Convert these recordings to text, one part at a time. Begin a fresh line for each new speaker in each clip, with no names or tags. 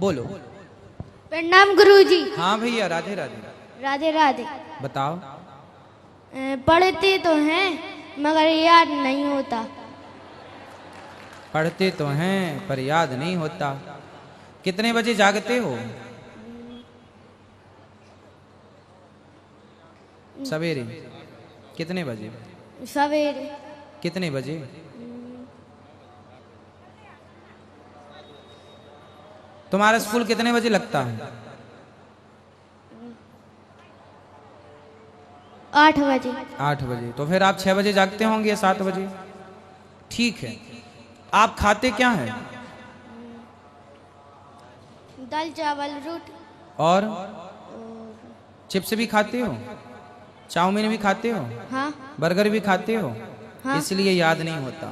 बोलो।
प्रणाम गुरुजी।
हाँ भैया, राधे राधे।
राधे राधे।
बताओ।
पढ़ते तो हैं मगर याद नहीं होता।
पढ़ते तो हैं पर याद नहीं होता। कितने बजे जागते हो? सवेरे। कितने बजे?
सवेरे।
कितने बजे? तुम्हारा स्कूल कितने बजे लगता है?
8 बजे।
8 बजे। तो फिर आप 6 बजे जागते होंगे या 7 बजे? ठीक है। आप खाते क्या हैं?
दाल चावल रोटी।
और चिप्स भी खाते हो? चाउमीन भी खाते हो?
हाँ।
बर्गर भी खाते हो?
हाँ।
इसलिए याद नहीं होता।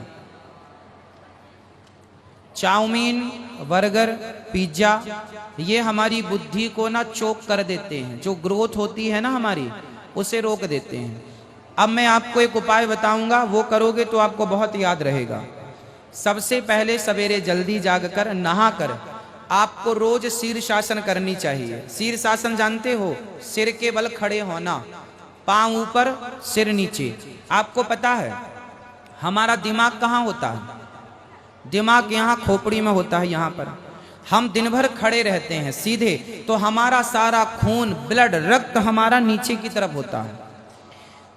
चाउमीन, बर्गर, पिज्जा ये हमारी बुद्धि को ना चोक कर देते हैं। जो ग्रोथ होती है ना हमारी, उसे रोक देते हैं। अब मैं आपको एक उपाय बताऊंगा, वो करोगे तो आपको बहुत याद रहेगा। सबसे पहले सवेरे जल्दी जागकर नहाकर आपको रोज शीर्षासन करनी चाहिए। शीर्षासन जानते हो? सिर के बल खड़े होना, पांव ऊपर सिर नीचे। आपको पता है हमारा दिमाग कहाँ होता है? दिमाग यहाँ खोपड़ी में होता है, यहाँ पर। हम दिन भर खड़े रहते हैं सीधे, तो हमारा सारा खून, ब्लड, रक्त हमारा नीचे की तरफ होता है।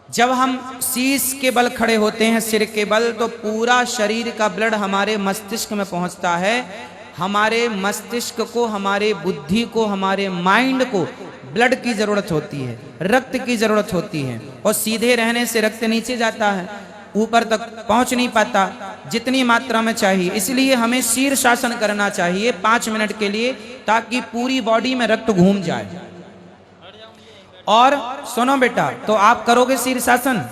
जब हम शीश के बल खड़े होते हैं, सिर के बल, तो पूरा शरीर का ब्लड हमारे मस्तिष्क में पहुंचता है। हमारे मस्तिष्क को, हमारे बुद्धि को, हमारे माइंड को ब्लड की जरूरत होती है, रक्त की जरूरत होती है। और सीधे रहने से रक्त नीचे जाता है, ऊपर तक पहुंच नहीं पाता जितनी मात्रा में चाहिए। इसलिए हमें शीर्षासन करना चाहिए 5 मिनट के लिए, ताकि पूरी बॉडी में रक्त घूम जाए। और सुनो बेटा, तो आप करोगे शीर्षासन,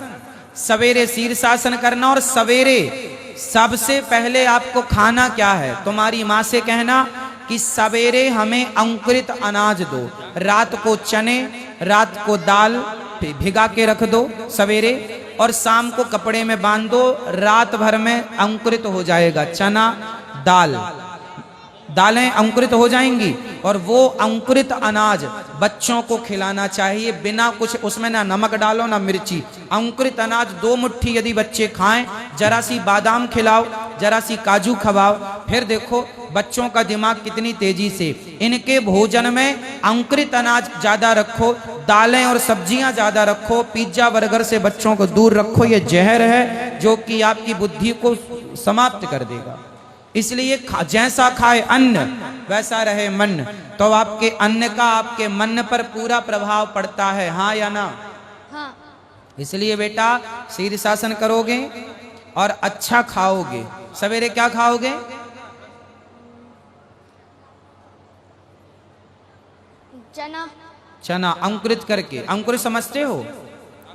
सवेरे शीर्षासन करना। और सवेरे सबसे पहले आपको खाना क्या है? तुम्हारी माँ से कहना कि सवेरे हमें अंकुरित अनाज दो। रात को चने, रात को दाल भिगा के रख दो सवेरे, और शाम को कपड़े में बांध दो। रात भर में अंकुरित हो जाएगा चना, दाल, दालें अंकुरित हो जाएंगी। और वो अंकुरित अनाज बच्चों को खिलाना चाहिए, बिना कुछ उसमें ना नमक डालो ना मिर्ची। अंकुरित अनाज 2 मुट्ठी यदि बच्चे खाएं, जरा सी बादाम खिलाओ, जरा सी काजू खवाओ, फिर देखो बच्चों का दिमाग कितनी तेजी से। इनके भोजन में अंकुरित अनाज ज्यादा रखो, दालें और सब्जियां ज्यादा रखो। पिज्जा बर्गर से बच्चों को दूर रखो, ये जहर है जो कि आपकी बुद्धि को समाप्त कर देगा। इसलिए जैसा खाए अन्न वैसा रहे मन। तो आपके अन्न का आपके मन पर पूरा प्रभाव पड़ता है, हाँ या ना?
हाँ।
इसलिए बेटा शीर्षासन करोगे और अच्छा खाओगे। सवेरे क्या खाओगे?
चना।
चना अंकुरित करके। अंकुरित समझते हो?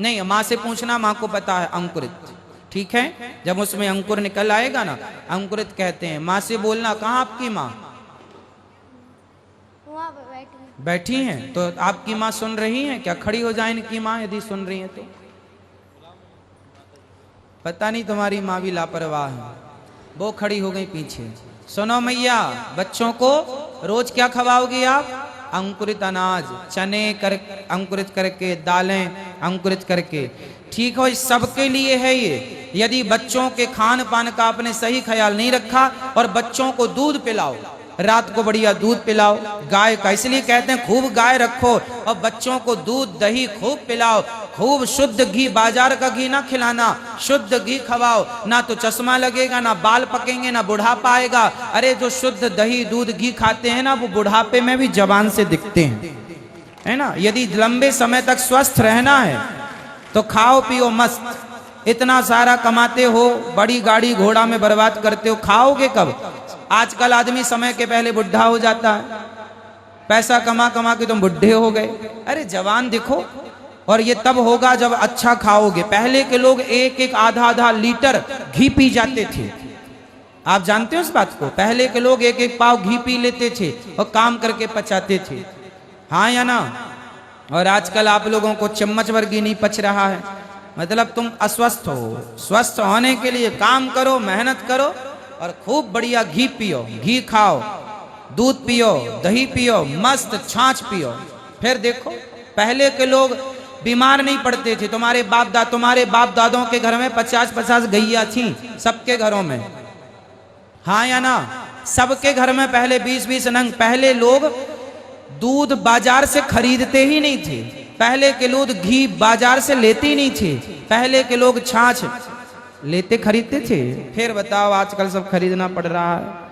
नहीं, माँ से पूछना, माँ को पता है अंकुरित। ठीक है, जब उसमें अंकुर निकल आएगा ना, अंकुरित कहते हैं। माँ से बोलना। कहाँ आपकी माँ?
वहाँ पे
बैठी हैं। तो आपकी माँ सुन रही हैं क्या? खड़ी हो जाए इनकी माँ यदि सुन रही है तो। पता नहीं, तुम्हारी माँ भी लापरवाह है, वो खड़ी हो गई पीछे। सुनो मैया, बच्चों को रोज क्या खवाओगी आप? अंकुरित अनाज, चने अंकुरित करके, दालें अंकुरित करके। ठीक हो, सबके लिए है ये। यदि बच्चों के खान पान का आपने सही ख्याल नहीं रखा, और बच्चों को दूध पिलाओ, रात को बढ़िया दूध पिलाओ गाय का। इसलिए कहते हैं खूब गाय रखो, और बच्चों को दूध दही खूब पिलाओ। खूब शुद्ध घी, बाजार का घी ना खिलाना, शुद्ध घी खवाओ। ना तो चश्मा लगेगा, ना बाल पकेंगे, ना बुढ़ापा आएगा। अरे जो शुद्ध दही दूध घी खाते हैं ना, वो बुढ़ापे में भी जवान से दिखते हैं, है ना? यदि लंबे समय तक स्वस्थ रहना है तो खाओ पियो मस्त। इतना सारा कमाते हो, बड़ी गाड़ी घोड़ा में बर्बाद करते हो, खाओगे कब? आजकल आदमी समय के पहले बुढ़ा हो जाता है। पैसा कमा कमा के तुम बुढ़े हो गए। अरे जवान दिखो। और ये तब होगा जब अच्छा खाओगे। पहले के लोग 1-1 आधा-आधा लीटर घी पी जाते थे। आप जानते हो इस बात को? पहले के लोग 1-1 पाव घी पी लेते थे और काम करके पचाते थे, हाँ या ना? और आजकल आप लोगों को चम्मच भर घी नहीं पच रहा है। मतलब तुम अस्वस्थ हो। स्वस्थ होने के लिए काम करो, मेहनत करो और खूब बढ़िया घी पियो, घी खाओ, दूध पियो, दही पियो, मस्त छाछ पियो। फिर देखो पहले के लोग बीमार नहीं पड़ते थे। तुम्हारे बाप दादों के घर में 50-50 गैया थी, सबके घरों में, हाँ या ना? सबके घर में पहले 20-20 नंग। पहले लोग दूध बाजार से खरीदते ही नहीं थे। पहले के लोग घी बाजार से लेते ही नहीं थे। पहले के लोग छाछ लेते खरीदते थे। फिर बताओ आजकल सब खरीदना पड़ रहा है।